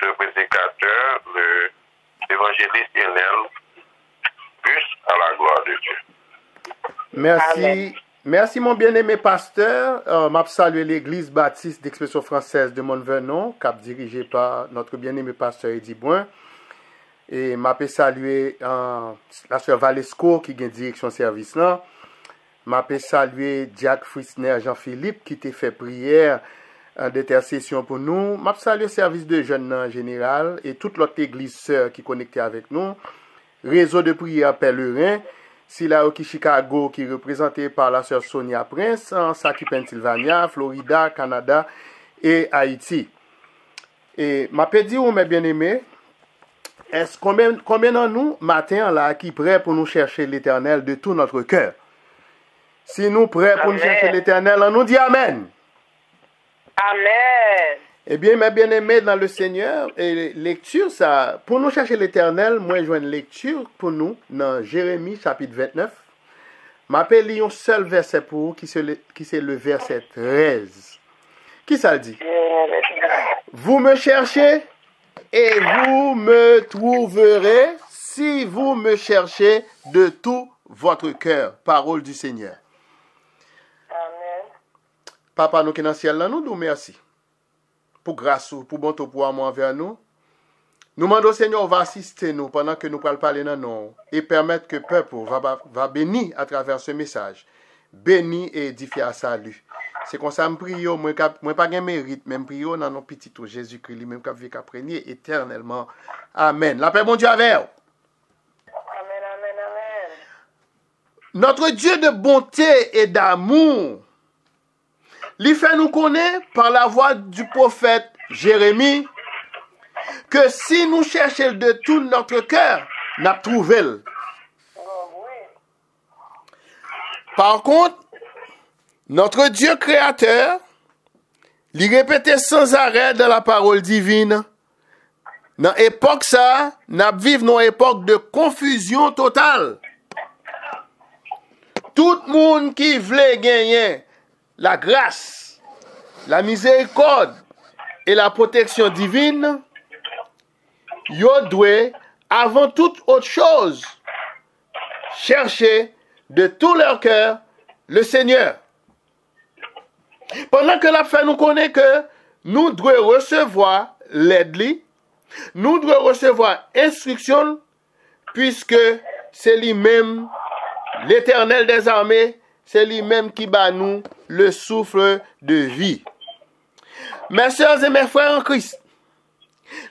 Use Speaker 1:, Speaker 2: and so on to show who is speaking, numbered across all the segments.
Speaker 1: notre prédicateur, l'évangéliste Lionel, plus à la gloire de Dieu.
Speaker 2: Merci.
Speaker 3: Amen.
Speaker 2: Merci, mon bien-aimé pasteur. M'a salué l'église baptiste d'expression française de Montvernon, cap dirigé par notre bien-aimé pasteur Eddie Boin. Et m'a salué la sœur Valesco qui a direction service là. M'a salué Diacre Frisner Jean-Philippe qui t'a fait prière d'intercession pour nous. M'a salué service de jeunes en général et toute l'autre église sœur qui est connectée avec nous. Réseau de prière pèlerin. Silaoki Chicago qui est représenté par la sœur Sonia Prince, en Saki Pennsylvania, Florida, Canada et Haïti. Et m'a dit mes bien-aimés, est-ce combien de nous matin là qui prêt pour nous chercher l'Éternel de tout notre cœur? Si nous prêts pour nous chercher l'Éternel, on nous dit Amen.
Speaker 3: Amen.
Speaker 2: Eh bien, mes bien-aimés dans le Seigneur, et lecture, ça, pour nous chercher l'Éternel, moi, je vois une lecture pour nous dans Jérémie, chapitre 29. M'appelle un seul verset pour vous, qui c'est le verset 13. Qui ça le dit? Vous me cherchez et vous me trouverez si vous me cherchez de tout votre cœur. Parole du Seigneur.
Speaker 3: Amen.
Speaker 2: Papa, nous qui dans le ciel, là, nous nous merci. Pour grâce, pour bon temps pour amour envers nous. Nous demandons au Seigneur va assister nous pendant que nous parlons parler dans nous et permettre que le peuple va bénir à travers ce message. Béni et édifié à salut. C'est comme ça que je prie, moi pas de mérite, même prie dans nos petits tout Jésus-Christ, lui-même qui a vécu après éternellement. Amen. La paix, bon Dieu, avec vous.
Speaker 3: Amen, amen, amen.
Speaker 2: Notre Dieu de bonté et d'amour, il fait nous connaître par la voix du prophète Jérémie que si nous cherchons de tout notre cœur, nous trouvé. Par contre, notre Dieu créateur, il répétait sans arrêt dans la parole divine. Dans l'époque ça, nous vivons dans une époque de confusion totale. Tout le monde qui voulait gagner la grâce, la miséricorde et la protection divine, yo doit, avant toute autre chose, chercher de tout leur cœur le Seigneur. Pendant que la fin nous connaît que nous devons recevoir l'aide, nous devons recevoir instruction, puisque c'est lui-même, l'Éternel des armées, c'est lui-même qui bat nous le souffle de vie. Mes sœurs et mes frères en Christ,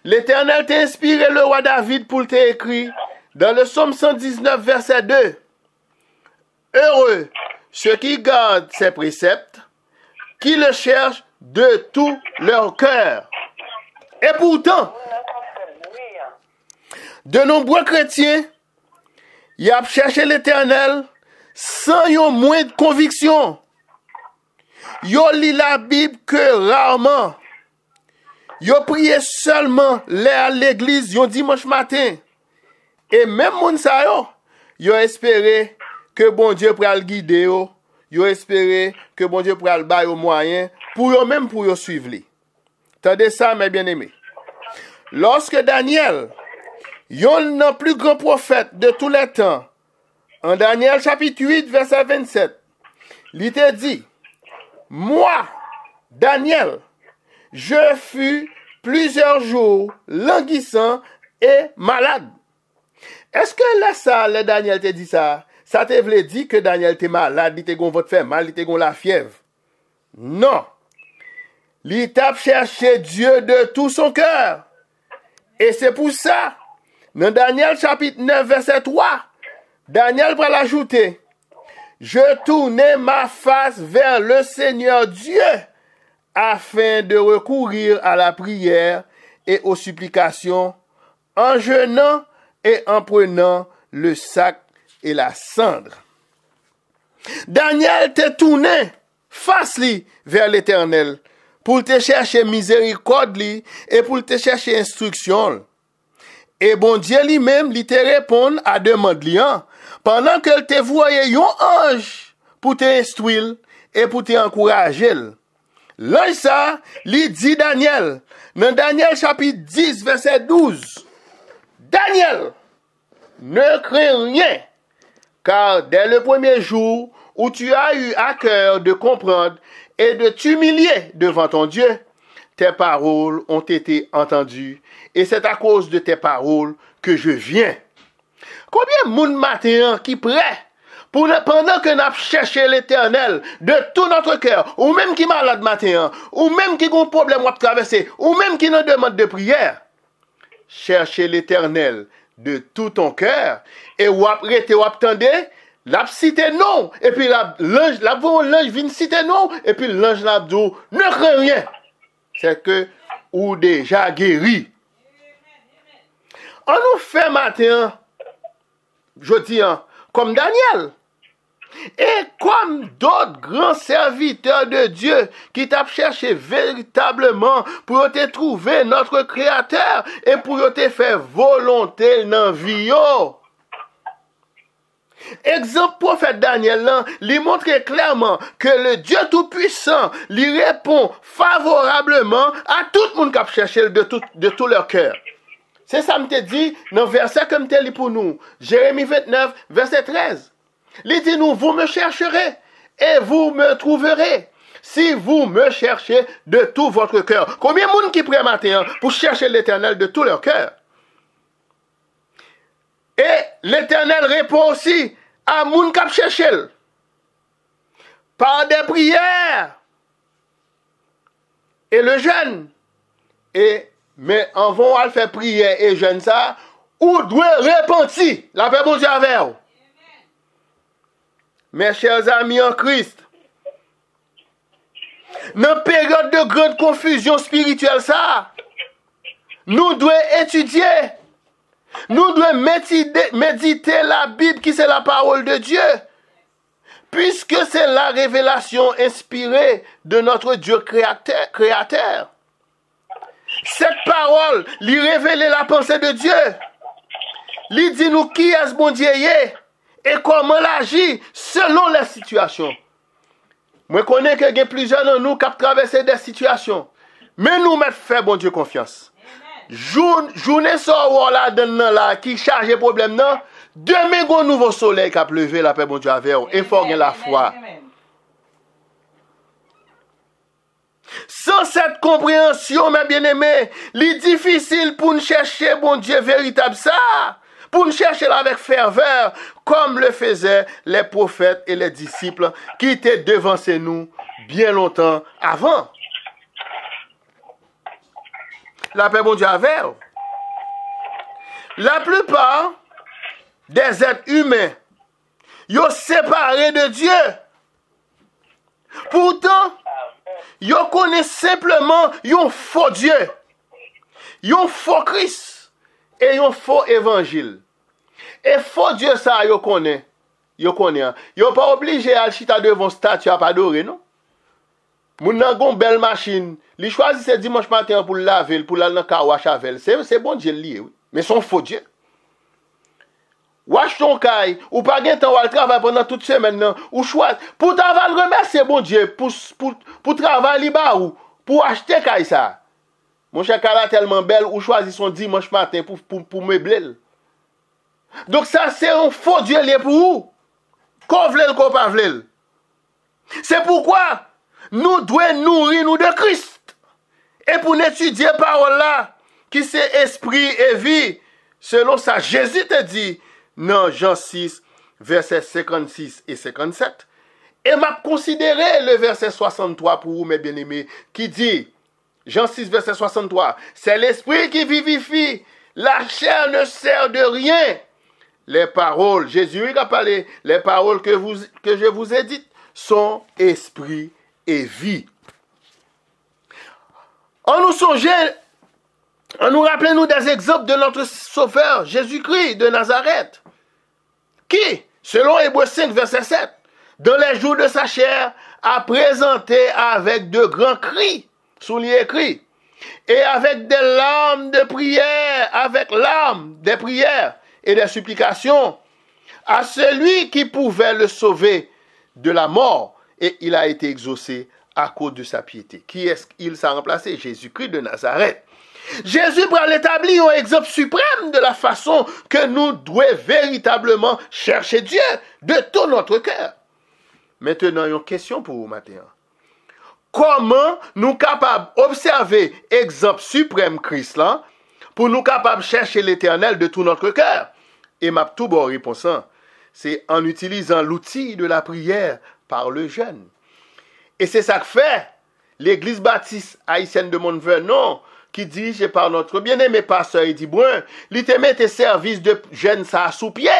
Speaker 2: l'Éternel t'a inspiré le roi David pour t'écrire dans le psaume 119, verset 2. Heureux ceux qui gardent ses préceptes, qui le cherchent de tout leur cœur. Et pourtant, de nombreux chrétiens, ils ont cherché l'Éternel sans yon moins de conviction. Yo lit la Bible que rarement. Yo prié seulement à l'église yon dimanche matin. Et même moun sa yo espéré que bon Dieu pral guider yo. Yo espéré que bon Dieu pral ba yo moyen pour yo même pour yo suivre li. Tendez ça mes bien-aimés. Lorsque Daniel, yon nan plus grand prophète de tous les temps, en Daniel chapitre 8, verset 27, il te dit, moi, Daniel, je fus plusieurs jours languissant et malade. Est-ce que là, ça, le Daniel te dit ça? Ça te voulait dire que Daniel était malade, il te gon votre fait mal, il te gon la fièvre? Non. Il t'a cherché Dieu de tout son cœur. Et c'est pour ça, dans Daniel chapitre 9, verset 3, Daniel va l'ajouter, je tournai ma face vers le Seigneur Dieu afin de recourir à la prière et aux supplications en jeûnant et en prenant le sac et la cendre. Daniel te tourné face vers l'Éternel pour te chercher miséricorde et pour te chercher instruction. Et bon Dieu lui-même, il te répond à demande liant pendant qu'elle te voyait un ange pour te instruire et pour te encourager. L'ange ça, li dit Daniel, dans Daniel chapitre 10, verset 12. Daniel, ne crains rien, car dès le premier jour où tu as eu à cœur de comprendre et de t'humilier devant ton Dieu, tes paroles ont été entendues, et c'est à cause de tes paroles que je viens. Combien de monde matin qui prêt pendant que nous cherchons l'Éternel de tout notre cœur, ou même qui est malade matin, ou même qui a un problème à traverser, ou même qui nous demande de prière, cherchez l'Éternel de tout ton cœur, et ou après ou attendez, la cité non, et puis l'ange vient citer non, et puis l'ange l'a dit, ne crains rien. C'est que ou déjà guéri. On nous fait matin, je dis, comme Daniel, et comme d'autres grands serviteurs de Dieu qui t'ont cherché véritablement pour te trouver notre Créateur et pour te faire volonté dans la vie. Exemple prophète Daniel, lui montre clairement que le Dieu Tout-Puissant lui répond favorablement à tout le monde qui a cherché de tout leur cœur. C'est ça que je te dis dans le verset que je te lis pour nous. Jérémie 29, verset 13. Il dit nous, vous me chercherez et vous me trouverez si vous me cherchez de tout votre cœur. Combien de monde qui prend matin pour chercher l'Éternel de tout leur cœur? Et l'Éternel répond aussi à moun k'ap cherché par des prières et le jeûne. Mais en vont à faire prière et jeûne ça, ou doit repentir la paix bon Dieu avec vous. Mes chers amis en Christ, dans une période de grande confusion spirituelle ça, nous devons étudier. Nous devons méditer la Bible qui c'est la parole de Dieu. Puisque c'est la révélation inspirée de notre Dieu créateur. Cette parole lui révèle la pensée de Dieu. Lui dit nous qui est ce bon Dieu et comment l'agit selon la situation. Moi connais que il y a plusieurs de nous qui ont traversé des situations. Mais nous mettons fait bon Dieu confiance. Journée sort là qui charge le problème non, demain un nouveau soleil qui a levé la paix bon Dieu avec vous et faut la foi. Sans cette compréhension mes bien-aimés, il est difficile pour nous chercher bon Dieu véritable ça, pour nous chercher avec ferveur comme le faisaient les prophètes et les disciples qui étaient devancés nous bien longtemps avant. La paix bon Dieu avec vous. La plupart des êtres humains, ils sont séparés de Dieu. Pourtant, ils connaissent simplement un faux Dieu, un faux Christ et un faux évangile. Et faux Dieu ça, ils connaissent. Ils ne sont pas obligés à chita devant statue à pas adorer, non? Moun nan gon belle machine, li choisi ce dimanche matin pour laver, pour aller dans kawash avec. C'est bon Dieu lié, oui. Mais son faux Dieu. Wash ton kay, ou pas gen temps ou travail pendant toute semaine nan, ou choisi pour travail remercier bon Dieu pour travail li ba ou pour acheter kay ça. Mon cher kala tellement belle ou choisi son dimanche matin pour meubler. Donc ça c'est un faux Dieu lié pour vous. Qu'on vle qu'on pas vle. C'est pourquoi nous devons nourrir nous de Christ. Et pour étudier parole là, qui c'est esprit et vie, selon ça, Jésus te dit, dans Jean 6, versets 56 et 57. Et m'a considéré le verset 63 pour vous, mes bien-aimés, qui dit, Jean 6, verset 63, c'est l'esprit qui vivifie, la chair ne sert de rien. Les paroles, Jésus a parlé, les paroles que je vous ai dites sont esprit et vie. On nous rappelle des exemples de notre Sauveur, Jésus-Christ de Nazareth, qui, selon Hébreux 5, verset 7, dans les jours de sa chair, a présenté avec de grands cris, soulignés écrit, et avec des larmes de prière, des prières et des supplications, à celui qui pouvait le sauver de la mort, et il a été exaucé à cause de sa piété. Qui est-ce qu'il s'est remplacé? Jésus-Christ de Nazareth. Jésus pour l'établir un exemple suprême de la façon que nous devons véritablement chercher Dieu de tout notre cœur. Maintenant, une question pour vous maintenant. Comment nous capables d'observer exemple suprême Christ là pour nous capables de chercher l'Éternel de tout notre cœur? Et ma tout bonne réponse, c'est en utilisant l'outil de la prière par le jeûne. Et c'est ça que fait l'Église baptiste haïtienne de Mont-Vernon, qui dirige par notre bien-aimé pasteur Eddie Brun, il te met tes services de jeûne ça sous pied.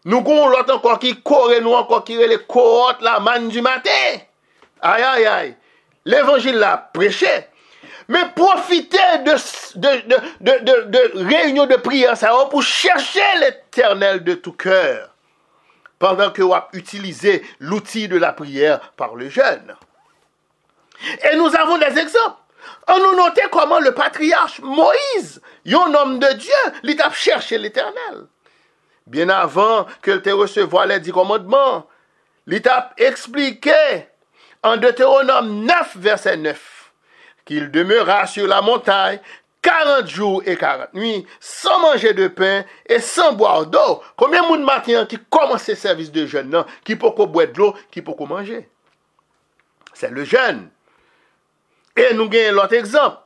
Speaker 2: Nous avons l'autre encore qui court, nous encore qui les cohortes la manne du matin. Aïe, aïe, aïe. L'évangile l'a prêché. Mais profitez de réunions de prière ça, pour chercher l'Éternel de tout cœur. Pendant que vous utilisez l'outil de la prière par le jeûne. Et nous avons des exemples. On nous notait comment le patriarche Moïse, un homme de Dieu, il a cherché l'Éternel. Bien avant qu'il te recevoir les 10 commandements, il t'a expliqué en Deutéronome 9, verset 9, qu'il demeura sur la montagne 40 jours et 40 nuits, sans manger de pain et sans boire d'eau. Combien de monde matin qui commence ce service de jeûne, qui peut boire de l'eau, qui peut manger? C'est le jeûne. Et nous gagnons l'autre exemple.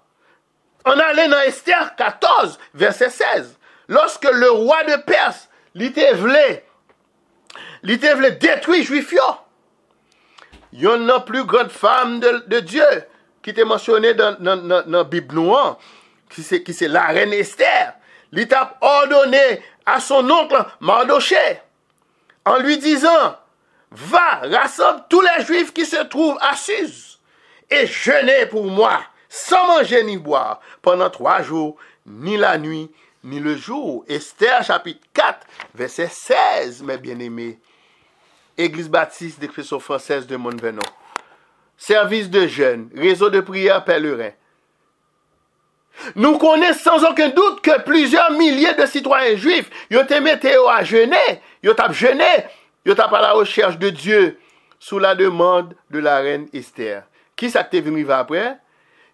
Speaker 2: On allait dans Esther 14, verset 16. Lorsque le roi de Perse, l'était voulu détruire les Juifs. Il y en a plus grande femme de Dieu qui était mentionnée dans la Bible noire, qui c'est la reine Esther. Il a ordonné à son oncle Mardoché, en lui disant, va, rassemble tous les Juifs qui se trouvent à Suse, et jeûnez pour moi, sans manger ni boire, pendant 3 jours, ni la nuit, ni le jour. Esther, chapitre 4, verset 16, mes bien-aimés. Église baptiste d'Expression française de Mont-Vernon. Service de jeûne, réseau de prière pèlerin. Nous connaissons sans aucun doute que plusieurs milliers de citoyens juifs ont été mis à jeûner, ils ont jeûné, ils ont à la recherche de Dieu sous la demande de la reine Esther. Qui ça t'est venu après?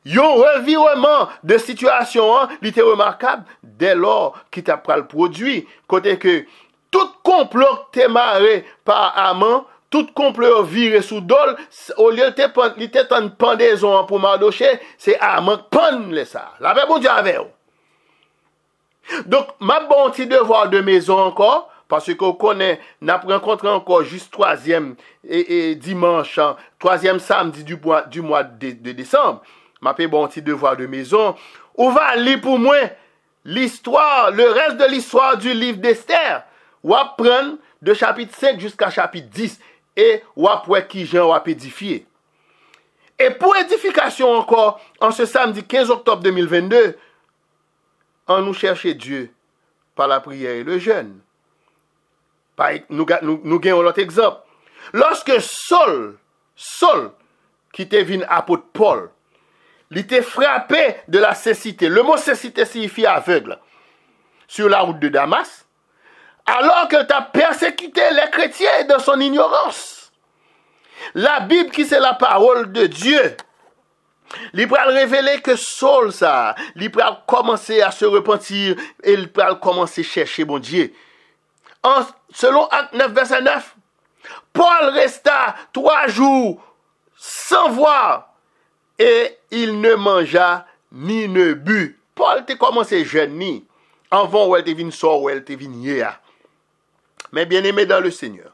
Speaker 2: Un revirement de situation, il était remarquable dès lors qu'il t'a pris le produit. Côté que tout complot t'est marré par Haman, tout complot viré sous dol, au lieu de t'être en pendaison pour Mardoché, c'est Haman qui pend ça. La paix bon Dieu avec vous. Donc, ma bon petit devoir de maison encore, parce qu'on connaît, n'a rencontré encore juste 3e et dimanche, 3e samedi du mois de décembre. Ma paix bon petit devoir de maison. On va lire pour moi l'histoire, le reste de l'histoire du livre d'Esther. On va prendre de chapitre 5 jusqu'à chapitre 10 et on va voir qui Jean va édifier. Et pour édification encore, en ce samedi 15 octobre 2022, on nous cherche Dieu par la prière et le jeûne. Nous gagnons l'autre exemple. Lorsque Saul, qui était venu apôtre Paul, il était frappé de la cécité. Le mot cécité signifie aveugle. Sur la route de Damas, alors qu'il a persécuté les chrétiens dans son ignorance. La Bible, qui c'est la parole de Dieu, il va révéler que Saul, il va commencer à se repentir et il va commencer à chercher mon Dieu. Selon Acte 9, verset 9, Paul resta 3 jours sans voir et il ne mangea ni ne but. Paul a commencé jeûner avant où elle était venue sort, où elle était venue hier. Mais bien aimé dans le Seigneur.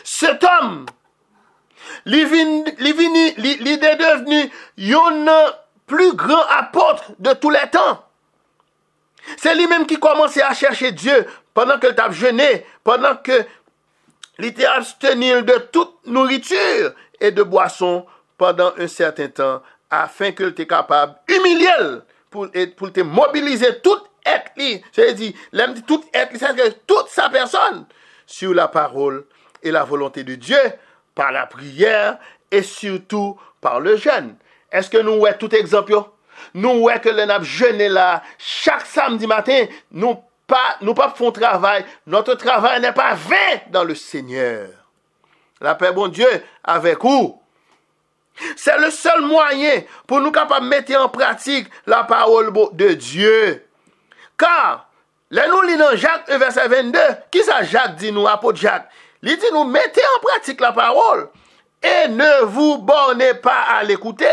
Speaker 2: Cet homme, il est devenu un plus grand apôtre de tous les temps. C'est lui-même qui commençait à chercher Dieu pendant qu'il t'a jeûné, pendant que il était abstenu de toute nourriture et de boisson pendant un certain temps, afin qu'il était capable d'humilier pour te mobiliser tout être, c'est-à-dire tout être, c'est-à-dire toute sa personne sur la parole et la volonté de Dieu, par la prière et surtout par le jeûne. Est-ce que nous voyons tout exemple? Nous voyons que nous jeûnons là chaque samedi matin, nous pas font travail. Notre travail n'est pas vain dans le Seigneur. La paix bon Dieu avec vous. C'est le seul moyen pour nous capables de mettre en pratique la parole de Dieu. Car, là nous lisons dans Jacques verset 22, qui ça Jacques dit nous, apôtre Jacques? Il dit nous, mettez en pratique la parole et ne vous bornez pas à l'écouter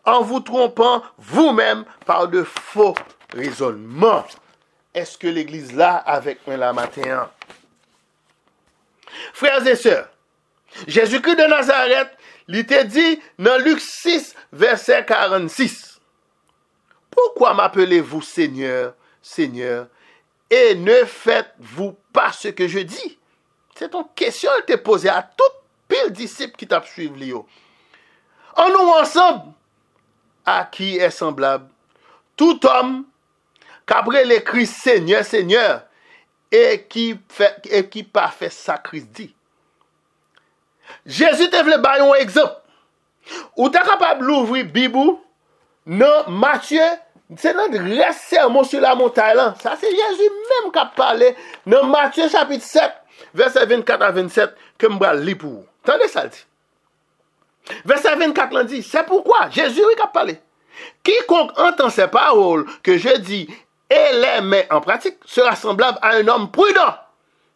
Speaker 2: en vous trompant vous-même par de faux raisonnements. Est-ce que l'église là avec moi la matin? Frères et sœurs, Jésus-Christ de Nazareth, il te dit dans Luc 6, verset 46. Pourquoi m'appelez-vous Seigneur, Seigneur, et ne faites-vous pas ce que je dis? C'est une question qui t'est posée à tout pile disciple qui t'a suivi. En nous ensemble, à qui est semblable tout homme qu'après les Christ Seigneur, Seigneur, et qui pas fait ça Christ dit. Jésus te voulait donner un exemple. Ou tu es capable d'ouvrir la Bible dans Matthieu, c'est notre reste sermon sur la montagne là. Ça c'est Jésus même qui a parlé dans Matthieu chapitre 7, verset 24 à 27, que je vais lire pour vous. Attendez ça dit. Verset 24 là dit, c'est pourquoi Jésus qui a parlé. Quiconque entend ces paroles que je dis et les met en pratique sera semblable à un homme prudent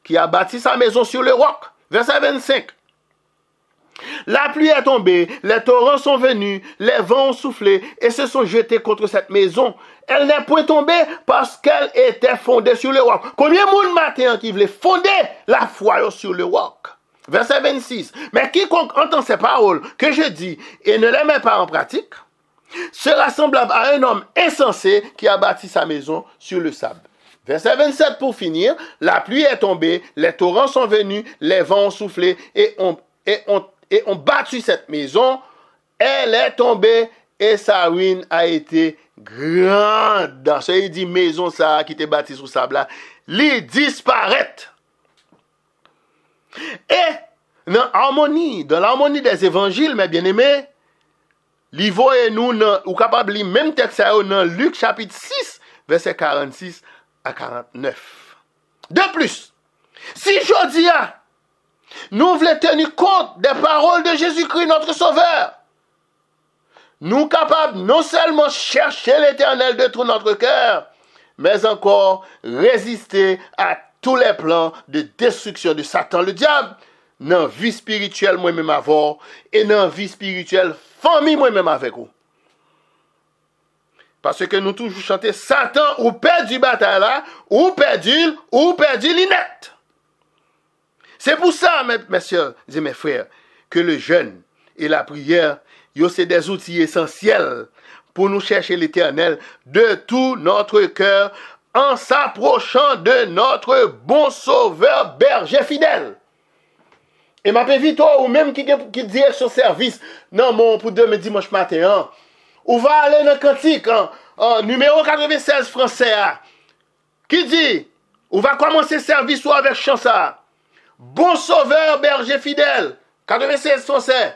Speaker 2: qui a bâti sa maison sur le roc. Verset 25. La pluie est tombée, les torrents sont venus, les vents ont soufflé et se sont jetés contre cette maison. Elle n'est point tombée parce qu'elle était fondée sur le roc. Combien de monde matin qui voulait fonder la foi sur le roc? Verset 26. Mais quiconque entend ces paroles que je dis et ne les met pas en pratique sera semblable à un homme insensé qui a bâti sa maison sur le sable. Verset 27 pour finir. La pluie est tombée, les torrents sont venus, les vents ont soufflé et ont battu cette maison. Elle est tombée et sa ruine a été grande. Dans ce il dit maison ça qui était bâtie sur sable là, il disparaît. Et dans l'harmonie des évangiles, mes bien-aimés, l'Ivo et nous, ou capable de même texte dans Luc chapitre 6, verset 46 à 49. De plus, si aujourd'hui, nous voulons tenir compte des paroles de Jésus-Christ, notre Sauveur, nous capables non seulement chercher l'Éternel de tout notre cœur, mais encore résister à tous les plans de destruction de Satan, le diable, dans la vie spirituelle moi-même avant, et dans la vie spirituelle famille moi-même avec vous. Parce que nous toujours chanter Satan ou perdu bataille là, ou perdu l'inette. C'est pour ça, mes soeurs et mes frères, que le jeûne et la prière, c'est des outils essentiels pour nous chercher l'Éternel de tout notre cœur en s'approchant de notre bon sauveur berger fidèle. Et ma pévite ou même qui dit sur service, non, mon pour demain dimanche matin, ou va aller dans le cantique, numéro 96 français, qui dit, ou va commencer service ou avec chant ça. Bon sauveur, berger fidèle, 96 français,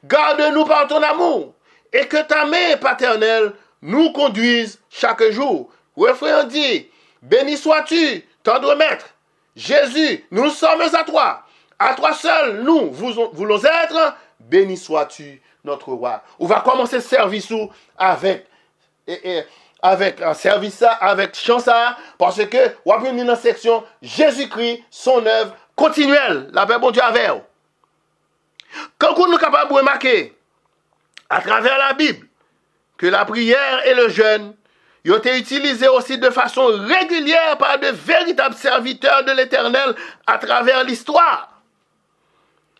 Speaker 2: garde-nous par ton amour, et que ta main paternelle nous conduise chaque jour. Refrain dit, béni sois-tu, tendre maître, Jésus, nous sommes à toi seul, nous voulons être, béni sois-tu, notre roi. On va commencer le service avec un service avec chant ça, parce que on va venir dans la section Jésus-Christ, son œuvre continuelle, la paix bon Dieu avec vous. Quand nous sommes capables de remarquer, à travers la Bible, que la prière et le jeûne ont été utilisés aussi de façon régulière par de véritables serviteurs de l'Éternel à travers l'histoire.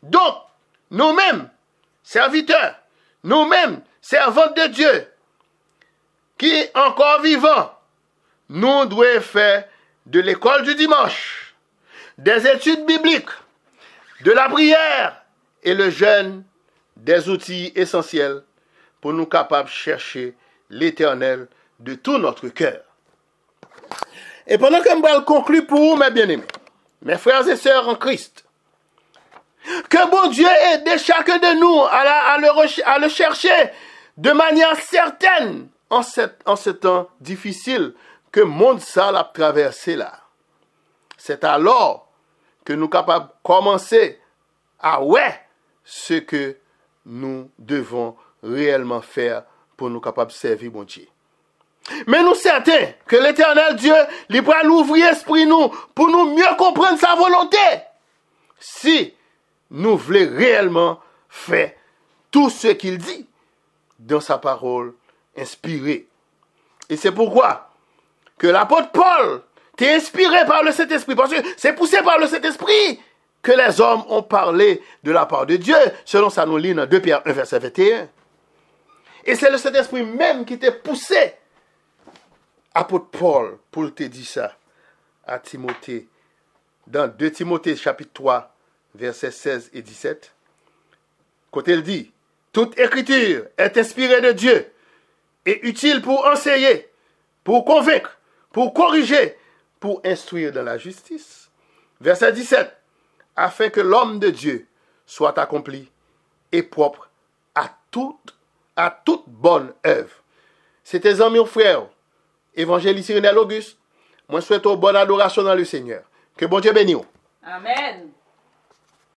Speaker 2: Donc, nous-mêmes, serviteurs, nous-mêmes, servantes de Dieu, qui encore vivants, nous devons faire de l'école du dimanche, des études bibliques, de la prière et le jeûne, des outils essentiels pour nous capables de chercher l'Éternel de tout notre cœur. Et pendant que je vais conclure pour vous, mes bien-aimés, mes frères et sœurs en Christ, que bon Dieu aide chacun de nous à le chercher de manière certaine en ce temps difficile que le monde ça a traversé là. C'est alors que nous sommes capables de commencer à ce que nous devons réellement faire pour nous capables de servir bon Dieu. Mais nous certains que l'Éternel Dieu, il va nous ouvrir l'esprit nous pour nous mieux comprendre sa volonté. Si nous voulons réellement faire tout ce qu'il dit dans sa parole inspirée. Et c'est pourquoi que l'apôtre Paul t'est inspiré par le Saint-Esprit, parce que c'est poussé par le Saint-Esprit que les hommes ont parlé de la part de Dieu, selon ça nous lit dans 2 Pierre 1, verset 21. Et c'est le Saint-Esprit même qui t'a poussé, apôtre Paul, pour te dire ça à Timothée, dans 2 Timothée chapitre 3, versets 16 et 17. Quand il dit, toute écriture est inspirée de Dieu et utile pour enseigner, pour convaincre, pour corriger, pour instruire dans la justice. Verset 17. Afin que l'homme de Dieu soit accompli et propre à toute bonne œuvre. C'était amis ou frères, évangéliste Irénée Auguste. Moi, je souhaite une bonne adoration dans le Seigneur. Que bon Dieu bénisse.
Speaker 4: Amen.